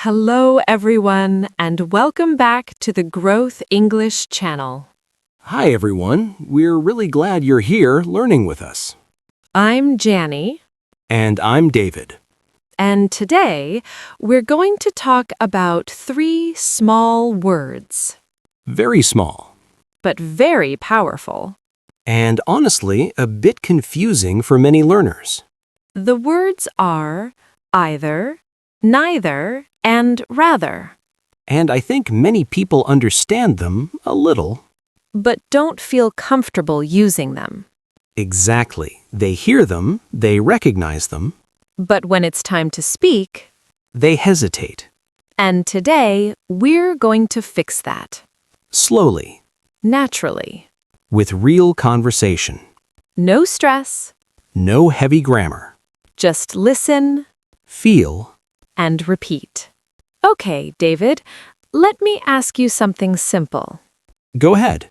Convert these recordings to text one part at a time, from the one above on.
Hello, everyone, and welcome back to the Growth English channel. Hi, everyone. We're really glad you're here learning with us. I'm Janny, And I'm David. and today we're going to talk about three small words, Very small. but very powerful. And honestly, a bit confusing for many learners. The words are either, neither, and rather, And I think many people understand them a little. but don't feel comfortable using them. Exactly. They hear them, they recognize them, But when it's time to speak, they hesitate. and today we're going to fix that, Slowly, naturally. with real conversation. No stress, No heavy grammar. just listen Feel. and repeat. Okay, David, let me ask you something simple. Go ahead.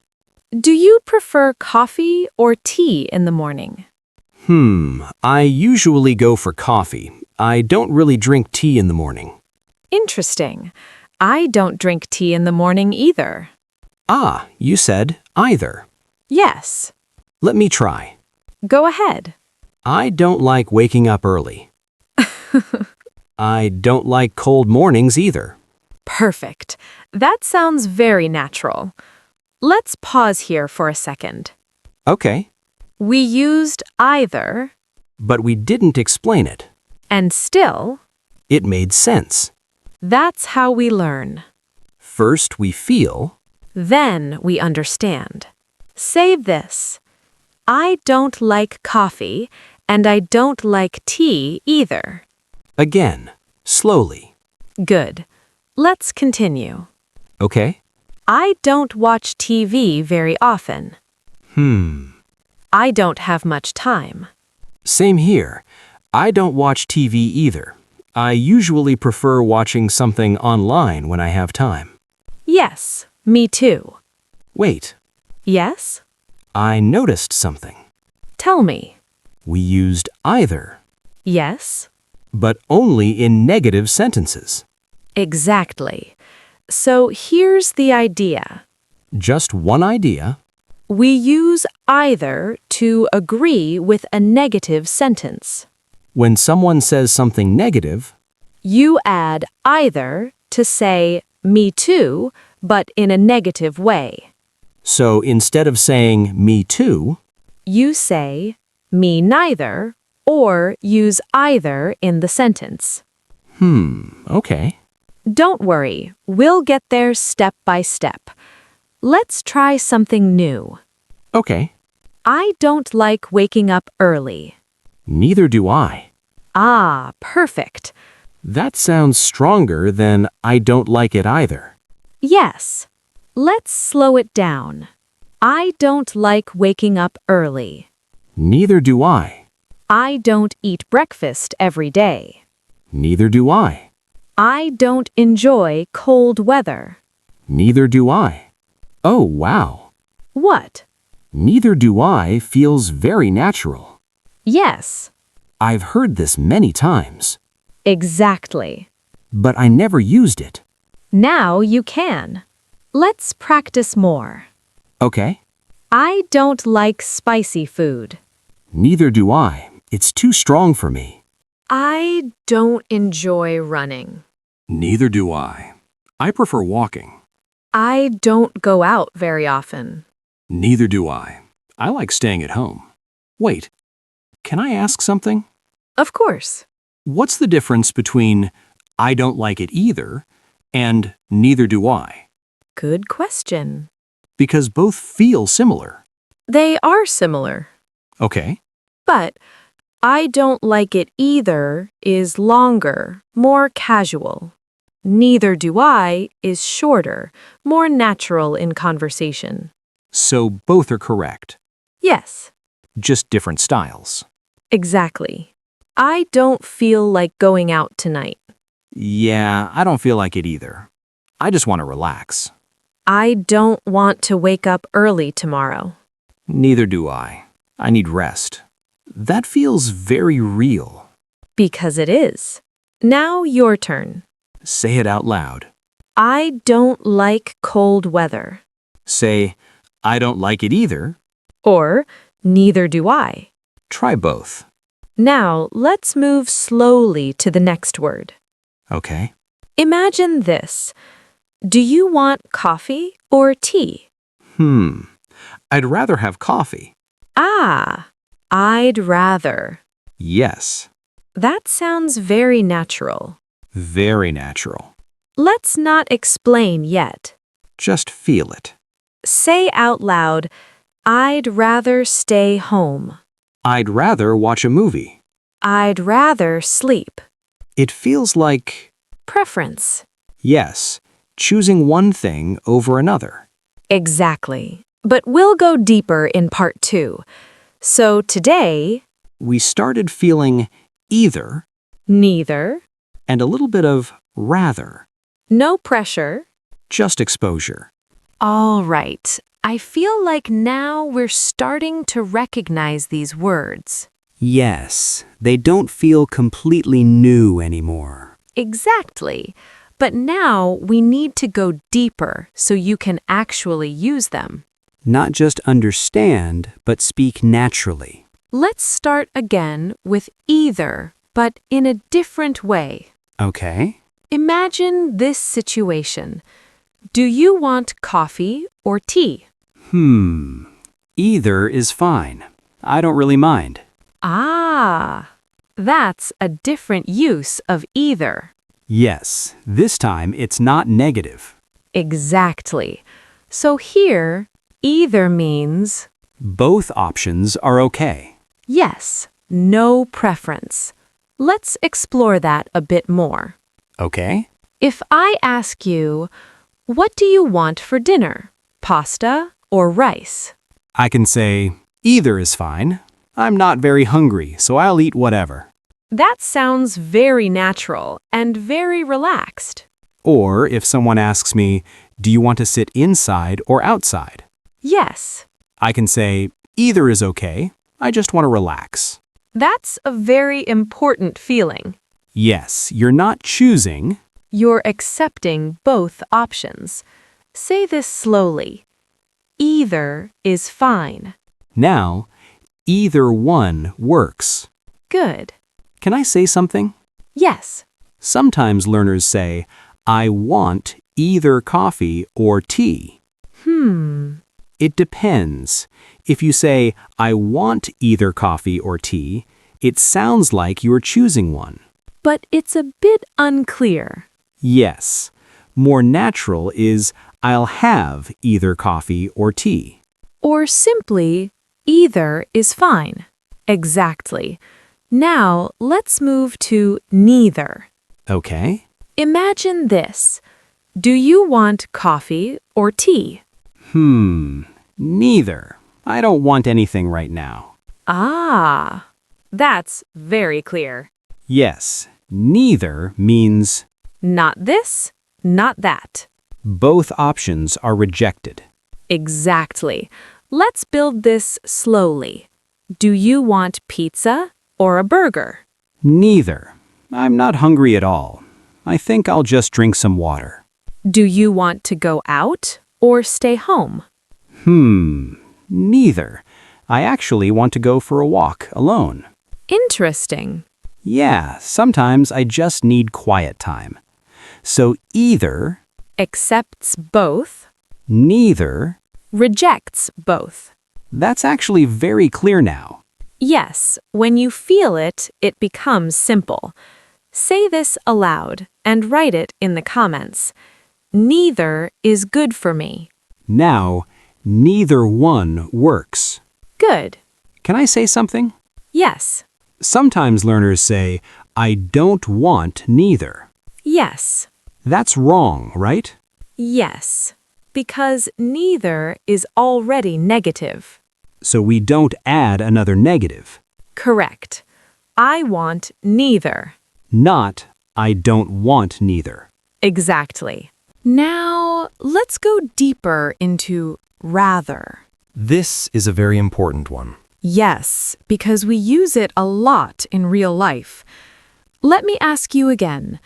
Do you prefer coffee or tea in the morning? I usually go for coffee. I don't really drink tea in the morning. Interesting. I don't drink tea in the morning either. Ah, you said either. Yes. Let me try. Go ahead. I don't like waking up early. I don't like cold mornings either. Perfect. That sounds very natural. Let's pause here for a second. Okay, We used either, but we didn't explain it. and still, It made sense. that's how we learn. First we feel, Then we understand. Save this. I don't like coffee, and I don't like tea either. again, slowly. Good. Let's continue. Okay? I don't watch TV very often. I don't have much time. Same here. I don't watch TV either. I usually prefer watching something online when I have time. Yes, me too. Wait, Yes? I noticed something. Tell me. We used either, Yes? but only in negative sentences. Exactly. So here's the idea. Just one idea. We use either to agree with a negative sentence. When someone says something negative, You add either to say me too, but in a negative way. so instead of saying me too, You say me neither or use either in the sentence. okay. Don't worry, we'll get there step by step. Let's try something new. Okay. I don't like waking up early. Neither do I. Ah, perfect. That sounds stronger than I don't like it either. Yes. Let's slow it down. I don't like waking up early. Neither do I. I don't eat breakfast every day. Neither do I. I don't enjoy cold weather. Neither do I. Oh, wow. What? Neither do I feels very natural. Yes, I've heard this many times, exactly. but I never used it. Now you can. Let's practice more. Okay. I don't like spicy food. Neither do I. It's too strong for me. I don't enjoy running. Neither do I. I prefer walking. I don't go out very often. Neither do I. I like staying at home. Wait, can I ask something? Of course. What's the difference between I don't like it either and neither do I? Good question. Because both feel similar. They are similar. Okay. But I don't like it either is longer, more casual. Neither do I is shorter, more natural in conversation. So both are correct. Yes, Just different styles. exactly. I don't feel like going out tonight. Yeah, I don't feel like it either. I just want to relax. I don't want to wake up early tomorrow. Neither do I. I need rest. That feels very real. Because it is. Now your turn. Say it out loud. I don't like cold weather. Say, I don't like it either. Or, neither do I. Try both. Now, let's move slowly to the next word. Okay. Imagine this. Do you want coffee or tea? I'd rather have coffee. Ah, I'd rather. Yes. That sounds very natural. Very natural. Let's not explain yet. Just feel it. Say out loud, I'd rather stay home. I'd rather watch a movie. I'd rather sleep. It feels like, Preference. yes, choosing one thing over another. Exactly. But we'll go deeper in part 2. So today, We started feeling either neither, and a little bit of rather. no pressure. Just exposure. All right. I feel like now we're starting to recognize these words. Yes, they don't feel completely new anymore. Exactly. But now we need to go deeper so you can actually use them. Not just understand, but speak naturally. Let's start again with either, but in a different way. Okay? Imagine this situation. Do you want coffee or tea? Either is fine. I don't really mind. Ah, that's a different use of either. Yes, this time it's not negative. Exactly. So here, either means Both options are okay. yes, no preference. Let's explore that a bit more. Okay? If I ask you, what do you want for dinner? Pasta or rice? I can say, either is fine. I'm not very hungry, so I'll eat whatever. That sounds very natural and very relaxed. Or if someone asks me, do you want to sit inside or outside? Yes, I can say, either is okay. I just want to relax. that's a very important feeling. Yes, you're not choosing. You're accepting both options. Say this slowly. Either is fine. Now, either one works. Good. Can I say something? Yes. Sometimes learners say, I want either coffee or tea. It depends. If you say, I want either coffee or tea, it sounds like you're choosing one. But it's a bit unclear. Yes. More natural is, I'll have either coffee or tea. Or simply, either is fine. Exactly. Now, let's move to neither. Okay? Imagine this. Do you want coffee or tea? Neither. I don't want anything right now. Ah, that's very clear. Yes, neither means Not this, not that. both options are rejected. Exactly. Let's build this slowly. Do you want pizza or a burger? Neither. I'm not hungry at all. I think I'll just drink some water. Do you want to go out or stay home? Neither. I actually want to go for a walk alone. Interesting. Yeah, sometimes I just need quiet time. So either, Accepts both, neither, rejects both. that's actually very clear now. Yes, when you feel it, it becomes simple. Say this aloud and write it in the comments. Neither is good for me. Now, neither one works. Good. Can I say something? Yes. Sometimes learners say, I don't want neither. Yes. That's wrong, right? Yes. Because neither is already negative. So we don't add another negative. Correct. I want neither. Not, I don't want neither. Exactly. Now, let's go deeper into rather. This is a very important one. Yes, because we use it a lot in real life. Let me ask you again.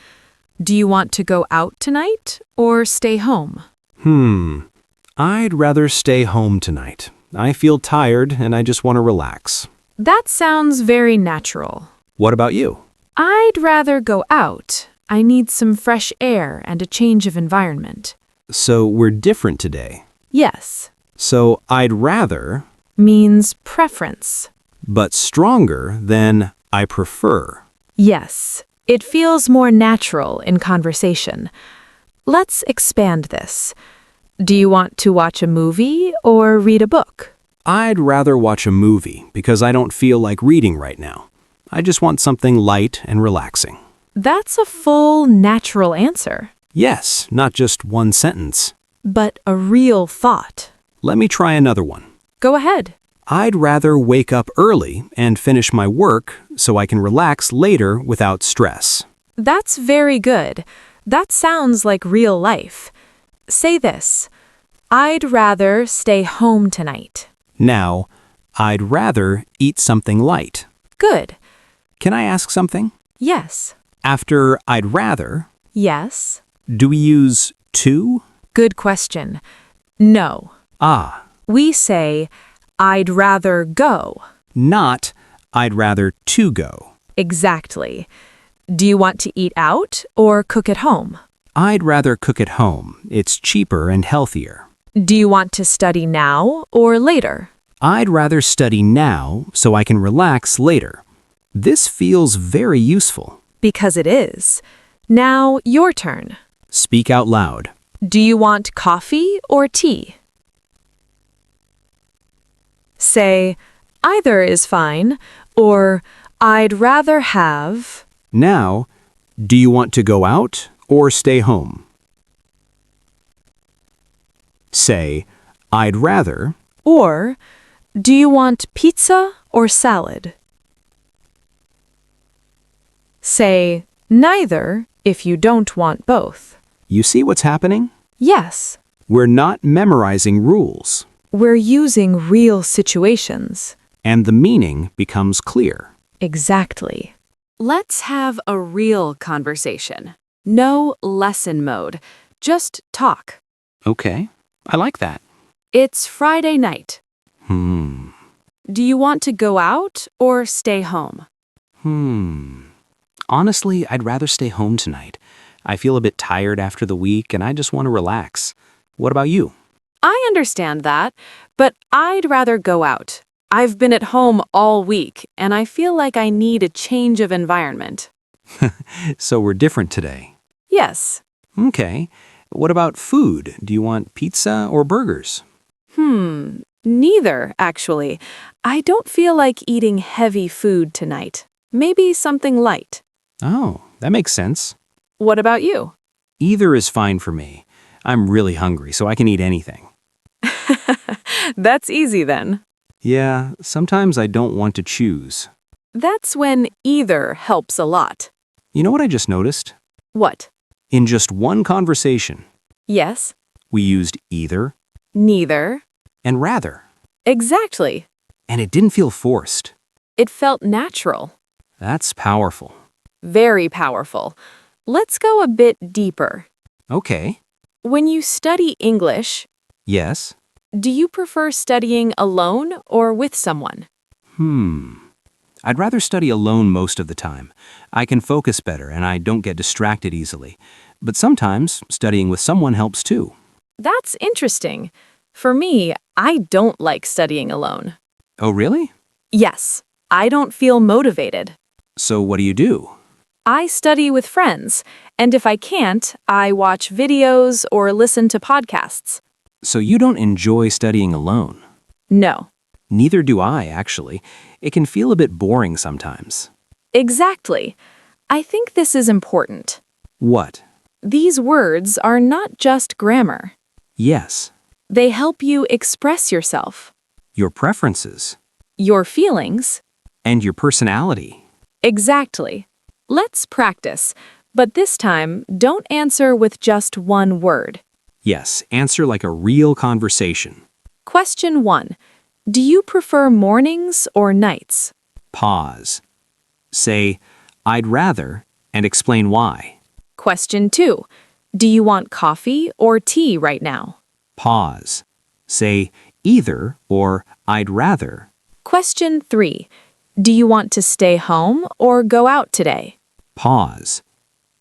Do you want to go out tonight or stay home? I'd rather stay home tonight. I feel tired and I just want to relax. That sounds very natural. What about you? I'd rather go out. I need some fresh air and a change of environment. So we're different today. Yes, So I'd rather, means preference. but stronger than I prefer. Yes, it feels more natural in conversation. Let's expand this. Do you want to watch a movie or read a book? I'd rather watch a movie because I don't feel like reading right now. I just want something light and relaxing. That's a full, natural answer, Yes, not just one sentence. but a real thought. Let me try another one. Go ahead. I'd rather wake up early and finish my work so I can relax later without stress. That's very good. That sounds like real life. Say this. I'd rather stay home tonight. Now, I'd rather eat something light. Good. Can I ask something? Yes. After I'd rather, Yes. do we use to? Good question. No. Ah, We say, I'd rather go. not I'd rather to go. Exactly. Do you want to eat out or cook at home? I'd rather cook at home. It's cheaper and healthier. Do you want to study now or later? I'd rather study now so I can relax later. This feels very useful. Because it is. Now, your turn. Speak out loud. Do you want coffee or tea? Say, either is fine, or I'd rather have. Now, do you want to go out or stay home? Say, I'd rather. Or, do you want pizza or salad? Say, neither if you don't want both. You see what's happening? Yes, We're not memorizing rules, we're using real situations. and the meaning becomes clear. Exactly. Let's have a real conversation. No lesson mode. Just talk. Okay, I like that. It's Friday night. Do you want to go out or stay home? Honestly, I'd rather stay home tonight. I feel a bit tired after the week and I just want to relax. What about you? I understand that, but I'd rather go out. I've been at home all week, and I feel like I need a change of environment. So we're different today. Yes. Okay. What about food? Do you want pizza or burgers? Neither, actually. I don't feel like eating heavy food tonight. Maybe something light. Oh, that makes sense. What about you? Either is fine for me. I'm really hungry, so I can eat anything. That's easy then. Yeah, sometimes I don't want to choose. That's when either helps a lot. You know what I just noticed? What? In just one conversation, Yes. we used either Neither. and rather, Exactly. and it didn't feel forced. It felt natural. That's powerful. Very powerful. Let's go a bit deeper. Okay. When you study English, Yes. do you prefer studying alone or with someone? I'd rather study alone most of the time. I can focus better and I don't get distracted easily. But sometimes studying with someone helps too. That's interesting. For me, I don't like studying alone. Oh, really? Yes, I don't feel motivated. So what do you do? I study with friends, and if I can't, I watch videos or listen to podcasts. So you don't enjoy studying alone? No. Neither do I, actually. It can feel a bit boring sometimes. Exactly. I think this is important. What? These words are not just grammar. Yes. They help you express yourself, Your preferences. your feelings. And your personality. Exactly. Let's practice, but this time, don't answer with just one word. Yes, answer like a real conversation. Question 1. Do you prefer mornings or nights? Pause. Say, I'd rather, and explain why. Question 2. Do you want coffee or tea right now? Pause. Say either or I'd rather. Question 3. Do you want to stay home or go out today? Pause.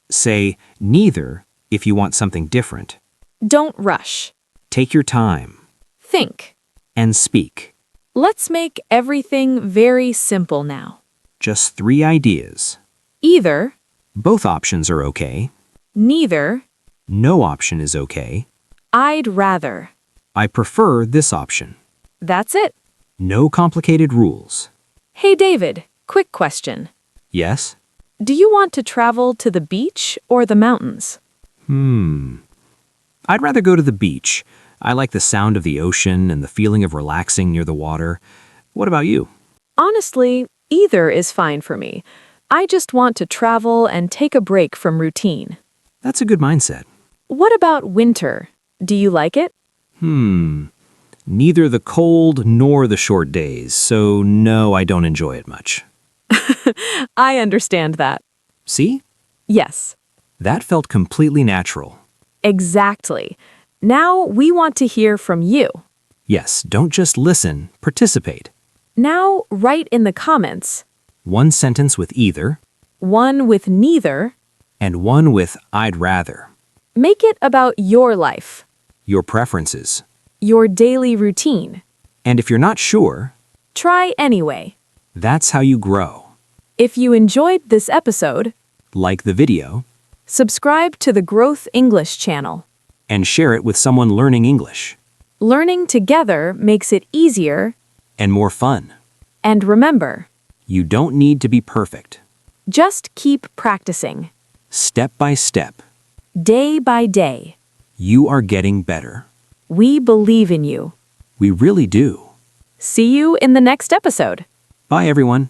Say neither if you want something different. Don't rush. Take your time Think. and speak. Let's make everything very simple now. Just 3 ideas. Either, Both options are okay. neither, No option is okay. I'd rather. I prefer this option. That's it. No complicated rules. Hey David, quick question. Yes? Do you want to travel to the beach or the mountains? I'd rather go to the beach. I like the sound of the ocean and the feeling of relaxing near the water. What about you? Honestly, either is fine for me. I just want to travel and take a break from routine. That's a good mindset. What about winter? Do you like it? Neither the cold nor the short days, so no, I don't enjoy it much. I understand that. See? Yes, That felt completely natural. exactly. Now we want to hear from you. Yes, don't just listen, participate. Now write in the comments, 1 sentence with either, one with neither. and 1 with I'd rather. Make it about your life, Your preferences. your daily routine. And if you're not sure, Try anyway. that's how you grow. If you enjoyed this episode, Like the video, subscribe to the Growth English channel. and share it with someone learning English. Learning together makes it easier. And more fun. And remember, You don't need to be perfect. just keep practicing. Step by step, Day by day. you are getting better. We believe in you. We really do. See you in the next episode. Bye, everyone.